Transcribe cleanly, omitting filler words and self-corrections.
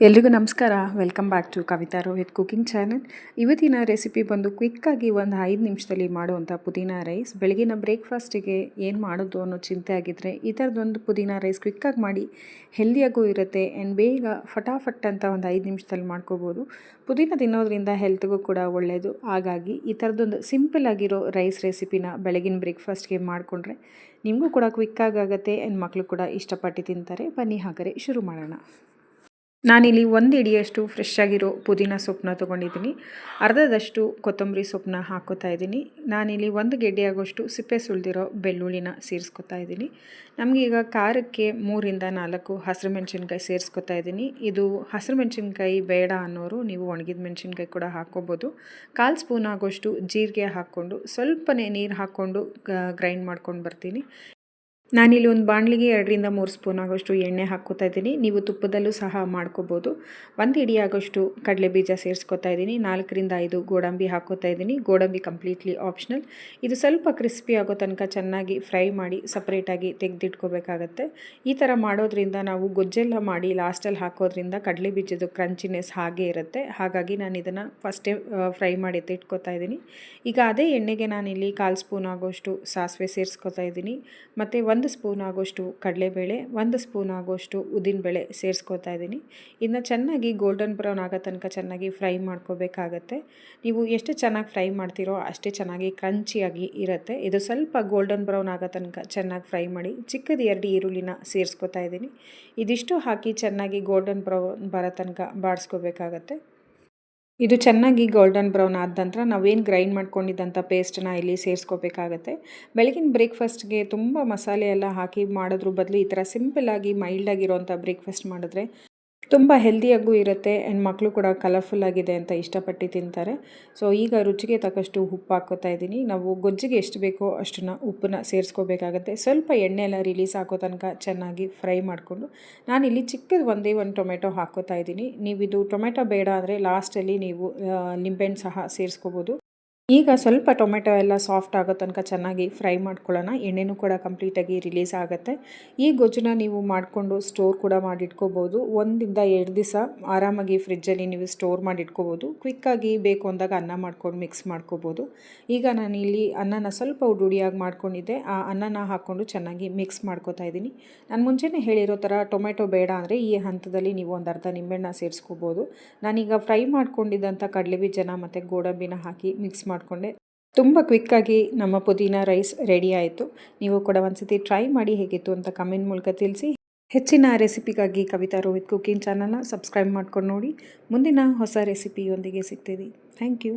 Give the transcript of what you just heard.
ಎಲ್ರಿಗೂ ನಮಸ್ಕಾರ. Welcome back to Kavita Rohit cooking channel. ಇವತ್ತಿನ ರೆಸಿಪಿ ಬಂದು ಕ್ವಿಕ್ಕಾಗಿ ಒಂದು 5 ನಿಮಿಷದಲ್ಲಿ ಮಾಡುವಂಥ ಪುದೀನ ರೈಸ್. ಬೆಳಗಿನ ಬ್ರೇಕ್ಫಾಸ್ಟಿಗೆ ಏನು ಮಾಡೋದು ಅನ್ನೋ ಚಿಂತೆ ಆಗಿದ್ದರೆ ಈ ಥರದೊಂದು ಪುದೀನ ರೈಸ್ ಕ್ವಿಕ್ಕಾಗಿ ಮಾಡಿ ಹೆಲ್ದಿಯಾಗೂ ಇರುತ್ತೆ ಆ್ಯಂಡ್ ಬೇಗ ಫಟಾಫಟ್ ಅಂತ ಒಂದು 5 ನಿಮಿಷದಲ್ಲಿ ಮಾಡ್ಕೋಬೋದು. ಪುದೀನ ತಿನ್ನೋದ್ರಿಂದ ಹೆಲ್ತ್ಗೂ ಕೂಡ ಒಳ್ಳೆಯದು. ಹಾಗಾಗಿ ಈ ಥರದೊಂದು ಸಿಂಪಲ್ ಆಗಿರೋ ರೈಸ್ ರೆಸಿಪಿನ ಬೆಳಗಿನ ಬ್ರೇಕ್ಫಾಸ್ಟ್ಗೆ ಮಾಡಿಕೊಂಡ್ರೆ ನಿಮಗೂ ಕೂಡ ಕ್ವಿಕ್ಕಾಗಿ ಆಗುತ್ತೆ ಆ್ಯಂಡ್ ಮಕ್ಕಳು ಕೂಡ ಇಷ್ಟಪಟ್ಟು ತಿಂತಾರೆ. ಬನ್ನಿ ಹಾಗಾದರೆ ಶುರು ಮಾಡೋಣ. ನಾನಿಲ್ಲಿ 1 ಹಿಡಿಯಷ್ಟು ಫ್ರೆಶ್ ಆಗಿರೋ ಪುದೀನ ಸೊಪ್ಪನ್ನ ತೊಗೊಂಡಿದ್ದೀನಿ. ಅರ್ಧದಷ್ಟು ಕೊತ್ತಂಬರಿ ಸೊಪ್ಪನ್ನ ಹಾಕ್ಕೋತಾ ಇದ್ದೀನಿ. ನಾನಿಲ್ಲಿ 1 ಗೆಡ್ಡೆ ಆಗೋಷ್ಟು ಸಿಪ್ಪೆ ಸುಲಿದಿರೋ ಬೆಳ್ಳುಳ್ಳಿನ ಸೇರಿಸ್ಕೊತಾ ಇದ್ದೀನಿ. ನಮಗೀಗ ಖಾರಕ್ಕೆ 3ರಿಂದ 4 ಹಸಿರು ಮೆಣಸಿನ್ಕಾಯಿ ಸೇರಿಸ್ಕೊತಾ ಇದ್ದೀನಿ. ಇದು ಹಸಿರು ಮೆಣಸಿನ್ಕಾಯಿ ಬೇಡ ಅನ್ನೋರು ನೀವು ಒಣಗಿದ ಮೆಣಸಿನ್ಕಾಯಿ ಕೂಡ ಹಾಕ್ಕೋಬೋದು. 1/4 ಸ್ಪೂನ್ ಆಗೋಷ್ಟು ಜೀರಿಗೆ ಹಾಕ್ಕೊಂಡು ಸ್ವಲ್ಪನೇ ನೀರು ಹಾಕ್ಕೊಂಡು ಗ್ರೈಂಡ್ ಮಾಡ್ಕೊಂಡು ಬರ್ತೀನಿ. ನಾನಿಲ್ಲಿ ಒಂದು ಬಾಣಲಿಗೆ 2ರಿಂದ 3 ಸ್ಪೂನ್ ಆಗೋಷ್ಟು ಎಣ್ಣೆ ಹಾಕ್ಕೋತಾ ಇದ್ದೀನಿ. ನೀವು ತುಪ್ಪದಲ್ಲೂ ಸಹ ಮಾಡ್ಕೋಬೋದು. 1 ಹಿಡಿ ಆಗೋಷ್ಟು ಕಡಲೆ ಬೀಜ ಸೇರಿಸ್ಕೊತಾ ಇದ್ದೀನಿ. 4ರಿಂದ 5 ಗೋಡಂಬಿ ಹಾಕ್ಕೋತಾ ಇದ್ದೀನಿ. ಗೋಡಂಬಿ ಕಂಪ್ಲೀಟ್ಲಿ ಆಪ್ಷನಲ್. ಇದು ಸ್ವಲ್ಪ ಕ್ರಿಸ್ಪಿ ಆಗೋ ತನಕ ಚೆನ್ನಾಗಿ ಫ್ರೈ ಮಾಡಿ ಸಪ್ರೇಟಾಗಿ ತೆಗೆದಿಟ್ಕೋಬೇಕಾಗತ್ತೆ. ಈ ಥರ ಮಾಡೋದ್ರಿಂದ ನಾವು ಗೊಜ್ಜೆಲ್ಲ ಮಾಡಿ ಲಾಸ್ಟಲ್ಲಿ ಹಾಕೋದ್ರಿಂದ ಕಡಲೆ ಬೀಜದ ಕ್ರಂಚಿನೆಸ್ ಹಾಗೇ ಇರುತ್ತೆ. ಹಾಗಾಗಿ ನಾನು ಇದನ್ನು ಫಸ್ಟೇ ಫ್ರೈ ಮಾಡಿ ಎತ್ತಿಟ್ಕೋತಾ ಇದ್ದೀನಿ. ಈಗ ಅದೇ ಎಣ್ಣೆಗೆ ನಾನಿಲ್ಲಿ 1/4 ಸ್ಪೂನ್ ಆಗೋಷ್ಟು ಸಾಸಿವೆ ಸೇರಿಸ್ಕೊತಾ ಇದ್ದೀನಿ. ಮತ್ತು 1 ಸ್ಪೂನ್ ಆಗೋಷ್ಟು ಕಡಲೆಬೇಳೆ, 1 ಸ್ಪೂನ್ ಆಗೋಷ್ಟು ಉದ್ದಿನಬೇಳೆ ಸೇರಿಸ್ಕೊತಾ ಇದ್ದೀನಿ. ಇದನ್ನ ಚೆನ್ನಾಗಿ ಗೋಲ್ಡನ್ ಬ್ರೌನ್ ಆಗೋ ತನಕ ಚೆನ್ನಾಗಿ ಫ್ರೈ ಮಾಡ್ಕೋಬೇಕಾಗತ್ತೆ. ನೀವು ಎಷ್ಟು ಚೆನ್ನಾಗಿ ಫ್ರೈ ಮಾಡ್ತೀರೋ ಅಷ್ಟೇ ಚೆನ್ನಾಗಿ ಕ್ರಂಚಿಯಾಗಿ ಇರುತ್ತೆ. ಇದು ಸ್ವಲ್ಪ ಗೋಲ್ಡನ್ ಬ್ರೌನ್ ಆಗೋ ತನಕ ಚೆನ್ನಾಗಿ ಫ್ರೈ ಮಾಡಿ. ಚಿಕ್ಕದು 2 ಈರುಳ್ಳಿನ ಸೇರಿಸ್ಕೊತಾ ಇದ್ದೀನಿ. ಇದಿಷ್ಟು ಹಾಕಿ ಚೆನ್ನಾಗಿ ಗೋಲ್ಡನ್ ಬ್ರೌನ್ ಬರೋ ತನಕ ಬಾಡಿಸ್ಕೋಬೇಕಾಗತ್ತೆ. ಇದು ಚೆನ್ನಾಗಿ ಗೋಲ್ಡನ್ ಬ್ರೌನ್ ಆದ ನಂತರ ನಾವೇನು ಗ್ರೈಂಡ್ ಮಾಡ್ಕೊಂಡಿದ್ದಂಥ ಪೇಸ್ಟನ್ನ ಇಲ್ಲಿ ಸೇರಿಸ್ಕೋಬೇಕಾಗತ್ತೆ. ಬೆಳಗಿನ ಬ್ರೇಕ್ಫಾಸ್ಟ್ಗೆ ತುಂಬ ಮಸಾಲೆ ಎಲ್ಲ ಹಾಕಿ ಮಾಡೋದ್ರ ಬದಲು ಈ ಥರ ಸಿಂಪಲ್ಲಾಗಿ ಮೈಲ್ಡಾಗಿರೋಂಥ ಬ್ರೇಕ್ಫಾಸ್ಟ್ ಮಾಡಿದ್ರೆ ತುಂಬ ಹೆಲ್ದಿಯಾಗೂ ಇರುತ್ತೆ ಆ್ಯಂಡ್ ಮಕ್ಕಳು ಕೂಡ ಕಲರ್ಫುಲ್ ಆಗಿದೆ ಅಂತ ಇಷ್ಟಪಟ್ಟು ತಿಂತಾರೆ. ಸೊ ಈಗ ರುಚಿಗೆ ತಕ್ಕಷ್ಟು ಉಪ್ಪು ಹಾಕ್ಕೋತಾ ಇದ್ದೀನಿ. ನಾವು ಗೊಜ್ಜಿಗೆ ಎಷ್ಟು ಬೇಕೋ ಅಷ್ಟನ್ನು ಉಪ್ಪನ್ನ ಸೇರಿಸ್ಕೋಬೇಕಾಗತ್ತೆ. ಸ್ವಲ್ಪ ಎಣ್ಣೆ ಎಲ್ಲ ರಿಲೀಸ್ ಹಾಕೋ ತನಕ ಚೆನ್ನಾಗಿ ಫ್ರೈ ಮಾಡಿಕೊಂಡು ನಾನಿಲ್ಲಿ ಚಿಕ್ಕದು ಒಂದೇ ಒಂದು ಟೊಮೆಟೊ ಹಾಕ್ಕೋತಾ ಇದ್ದೀನಿ. ನೀವು ಇದು ಟೊಮೆಟೊ ಬೇಡ ಅಂದರೆ ಲಾಸ್ಟಲ್ಲಿ ನೀವು ನಿಂಬೆಹಣ್ಣು ಸಹ ಸೇರಿಸ್ಕೋಬೋದು. ಈಗ ಸ್ವಲ್ಪ ಟೊಮೆಟೊ ಎಲ್ಲ ಸಾಫ್ಟ್ ಆಗೋ ತನಕ ಚೆನ್ನಾಗಿ ಫ್ರೈ ಮಾಡ್ಕೊಳ್ಳೋಣ. ಎಣ್ಣೆನೂ ಕೂಡ ಕಂಪ್ಲೀಟಾಗಿ ರಿಲೀಸ್ ಆಗುತ್ತೆ. ಈ ಗೊಜ್ಜನ್ನ ನೀವು ಮಾಡಿಕೊಂಡು ಸ್ಟೋರ್ ಕೂಡ ಮಾಡಿಟ್ಕೋಬೋದು. 1 ರಿಂದ 2 ದಿವಸ ಆರಾಮಾಗಿ ಫ್ರಿಜ್ಜಲ್ಲಿ ನೀವು ಸ್ಟೋರ್ ಮಾಡಿಟ್ಕೋಬೋದು. ಕ್ವಿಕ್ಕಾಗಿ ಬೇಕು ಅಂದಾಗ ಅನ್ನ ಮಾಡ್ಕೊಂಡು ಮಿಕ್ಸ್ ಮಾಡ್ಕೋಬೋದು. ಈಗ ನಾನಿಲ್ಲಿ ಅನ್ನನ ಸ್ವಲ್ಪ ಉಡುಡಿಯಾಗಿ ಮಾಡ್ಕೊಂಡಿದ್ದೆ. ಆ ಅನ್ನನ ಹಾಕ್ಕೊಂಡು ಚೆನ್ನಾಗಿ ಮಿಕ್ಸ್ ಮಾಡ್ಕೋತಾ ಇದ್ದೀನಿ. ನಾನು ಮುಂಚೆನೇ ಹೇಳಿರೋ ಥರ ಟೊಮೆಟೊ ಬೇಡ ಅಂದರೆ ಈ ಹಂತದಲ್ಲಿ ನೀವು ಒಂದು ಅರ್ಧ ನಿಂಬೆಹಣ್ಣ ಸೇರಿಸ್ಕೋಬೋದು. ನಾನೀಗ ಫ್ರೈ ಮಾಡ್ಕೊಂಡಿದ್ದಂಥ ಕಡಲೆಬೀಜನ ಮತ್ತು ಗೋಡಂಬಿನ ಹಾಕಿ ಮಿಕ್ಸ್ ಮಾಡಿಕೊಂಡೆ. ತುಂಬ ಕ್ವಿಕ್ಕಾಗಿ ನಮ್ಮ ಪುದೀನ ರೈಸ್ ರೆಡಿ ಆಯಿತು. ನೀವು ಕೂಡ ಒಂದ್ಸತಿ ಟ್ರೈ ಮಾಡಿ ಹೇಗಿತ್ತು ಅಂತ ಕಮೆಂಟ್ ಮೂಲಕ ತಿಳಿಸಿ. ಹೆಚ್ಚಿನ ರೆಸಿಪಿಗಾಗಿ ಕವಿತಾ ರೋಹಿತ್ ಕುಕಿಂಗ್ ಚಾನಲ್ನ ಸಬ್ಸ್ಕ್ರೈಬ್ ಮಾಡ್ಕೊಂಡು ನೋಡಿ. ಮುಂದಿನ ಹೊಸ ರೆಸಿಪಿಯೊಂದಿಗೆ ಸಿಗ್ತೀವಿ. Thank you.